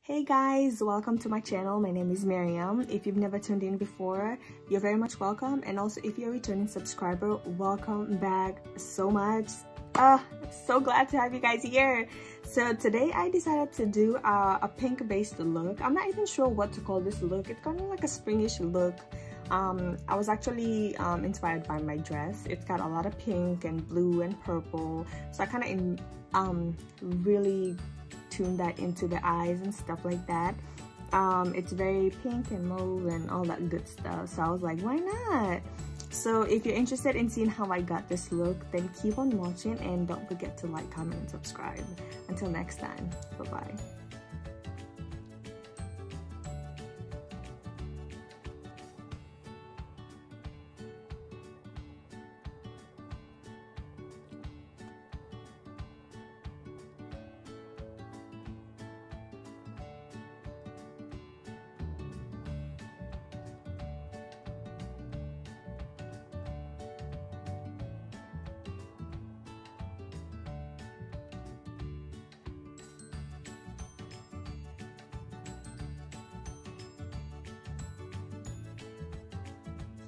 Hey guys, welcome to my channel. My name is Miriam. If you've never tuned in before, you're very much welcome, and also if you're a returning subscriber, welcome back so much. So glad to have you guys here. So today I decided to do a pink based look. I'm not even sure what to call this look. It's kind of like a springish look. I was actually inspired by my dress. It's got a lot of pink and blue and purple, so I kind of really tune that into the eyes and stuff like that. It's very pink and mauve and all that good stuff, so I was like, why not? So if you're interested in seeing how I got this look, then keep on watching and don't forget to like, comment, and subscribe. Until next time, bye bye.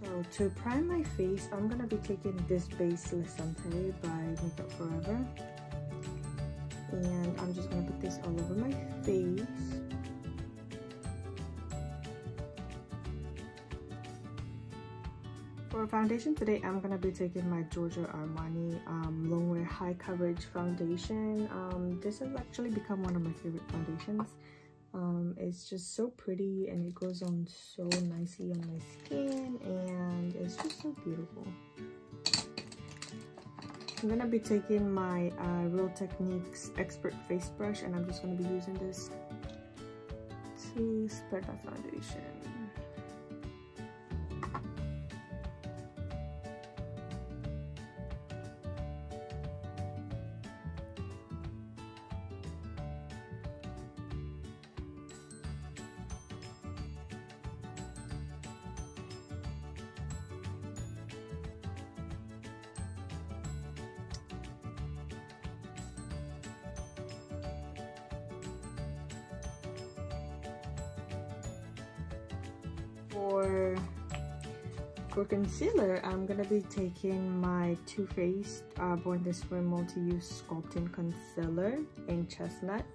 So to prime my face, I'm gonna be taking this base Lesante by Makeup Forever, and I'm just gonna put this all over my face. For foundation today, I'm gonna be taking my Giorgio Armani Longwear High Coverage Foundation. This has actually become one of my favorite foundations. It's just so pretty and it goes on so nicely on my skin, and it's just so beautiful. I'm gonna be taking my Real Techniques Expert Face Brush, and I'm just gonna be using this to spread my foundation. For concealer, I'm gonna be taking my Too Faced Born This Way Multi-Use Sculpting Concealer in Chestnut.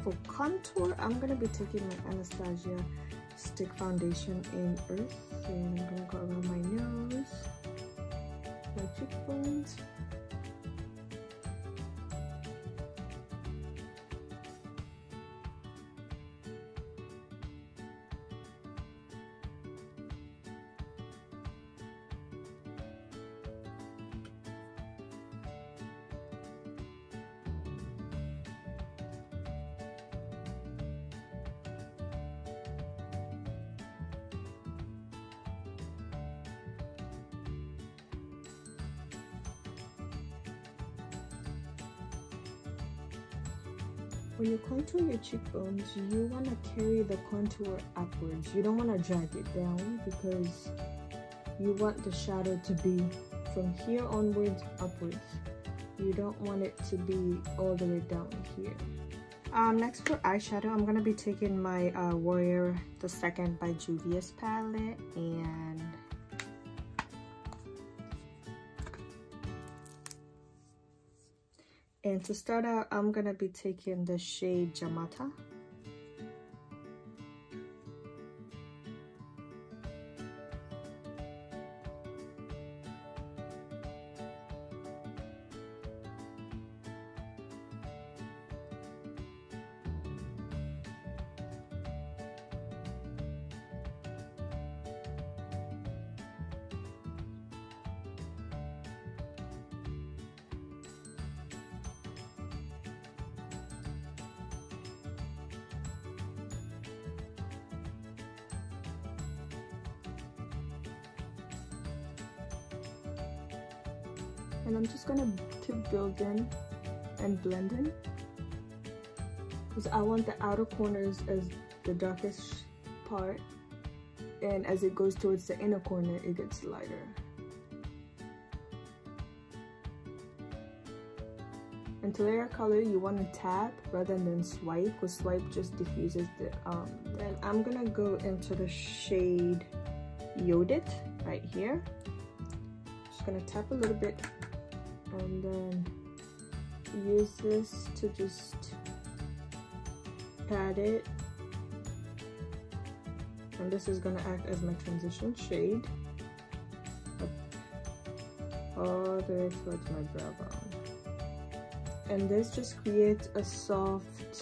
For contour, I'm gonna be taking my Anastasia Stick Foundation in Earth, and I'm gonna go around my nose, my cheekbones. When you contour your cheekbones, you want to carry the contour upwards. You don't want to drag it down because you want the shadow to be from here onwards upwards. You don't want it to be all the way down here. Next for eyeshadow, I'm going to be taking my Warrior the Second by Juvia's palette, and to start out, I'm going to be taking the shade Jamata. And I'm just gonna keep building and blending because I want the outer corners as the darkest part, and as it goes towards the inner corner it gets lighter. And to layer color, you want to tap rather than swipe, because swipe just diffuses the Then I'm gonna go into the shade Yodit right here. Just gonna tap a little bit and then use this to just pat it, and this is going to act as my transition shade all the way towards my brow bone. And this just creates a softer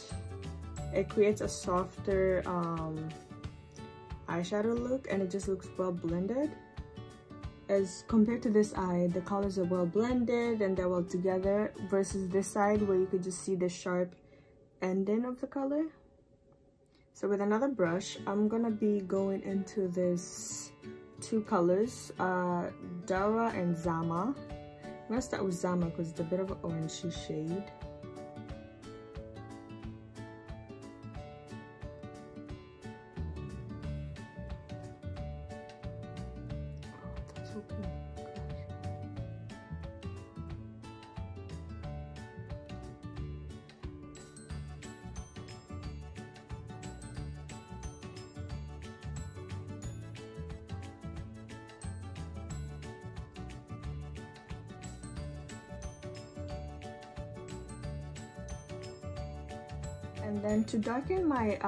eyeshadow look, and it just looks well blended. As compared to this eye, the colors are well blended and they're well together, versus this side where you could just see the sharp ending of the color. So with another brush, I'm gonna be going into this two colors, Dara and Zama. I'm gonna start with Zama because it's a bit of an orangey shade. And then to darken my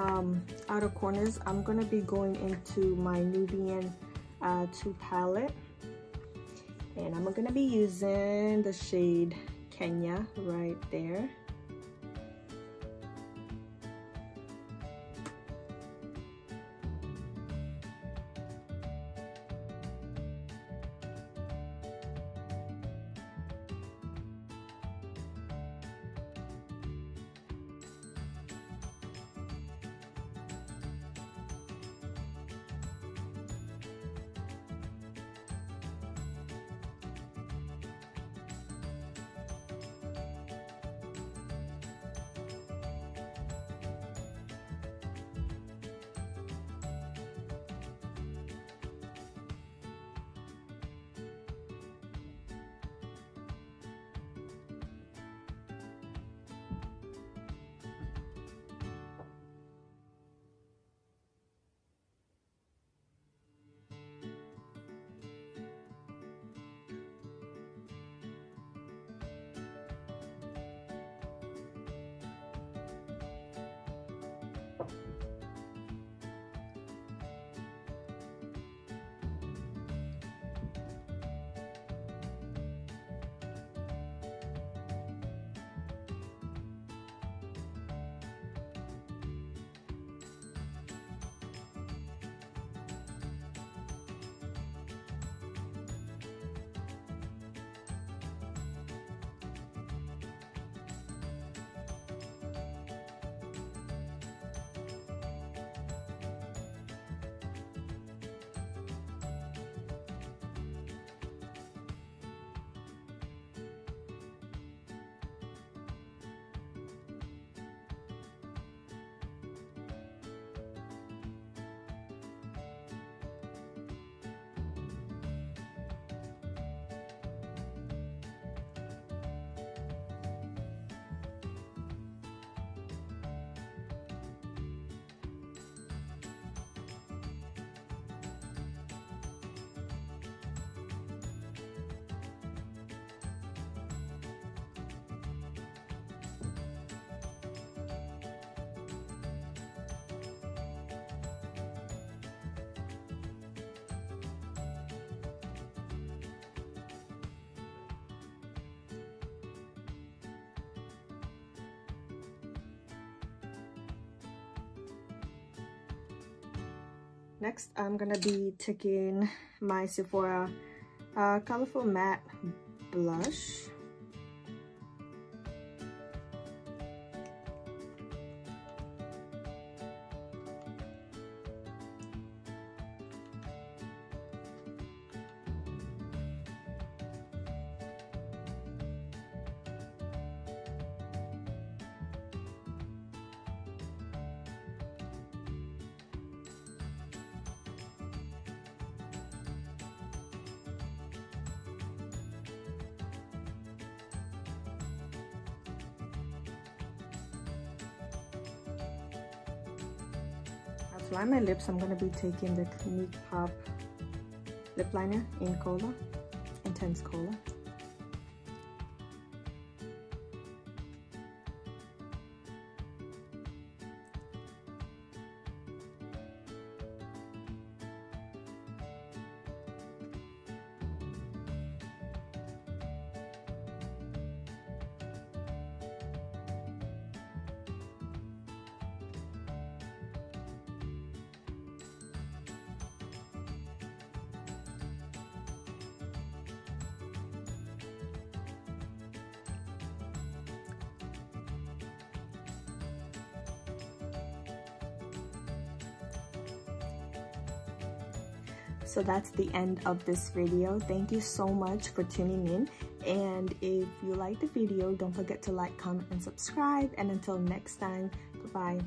outer corners, I'm gonna be going into my Nubian 2 palette, and I'm gonna be using the shade Kenya right there. Next, I'm gonna be taking my Sephora Colorful Matte Blush. To line my lips, I'm going to be taking the Clinique Pop lip liner in Cola, Intense Cola. So that's the end of this video. Thank you so much for tuning in, and if you like the video, don't forget to like, comment, and subscribe, and until next time, bye bye.